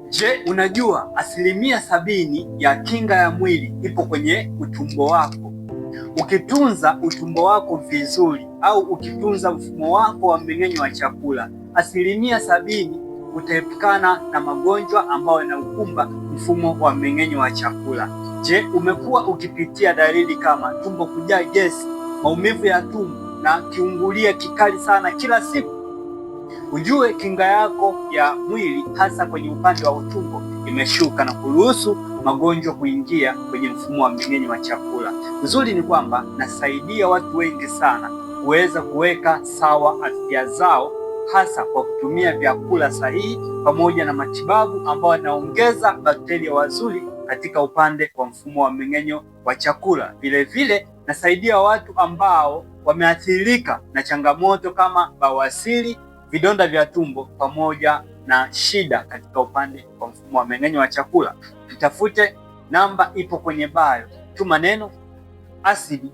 Je, unajua 70% ya kinga ya mwili ipo kwenye utumbo wako? Ukitunza utumbo wako vizuri au ukitunza mfumo wako wa mmeng'enyo wa chakula, 70% utaepukana na magonjwa ambayo yanaukumba mfumo wa mmeng'enyo wa chakula. Je, umekuwa ukipitia dalili kama tumbo kujaa gesi, maumivu ya tumbo na kiungulia kikali sana kila siku? Ujue kinga yako ya mwili hasa kwenye upande wa utumbo imeshuka na kuruhusu magonjwa kuingia kwenye mfumo wa mmeng'enyo wa chakula. Uzuri ni kwamba nasaidia watu wengi sana kuweza kuweka sawa afya zao, hasa kwa kutumia vyakula sahihi pamoja na matibabu ambayo yanaongeza bakteria wazuri katika upande wa mfumo wa mmeng'enyo wa chakula. Vilevile nasaidia watu ambao wameathirika na changamoto kama bawasiri, vidonda vya tumbo pamoja na shida katika upande wa mfumo wa mmeng'enyo wa chakula. Nitafute, namba ipo kwenye bio. Tuma neno ACID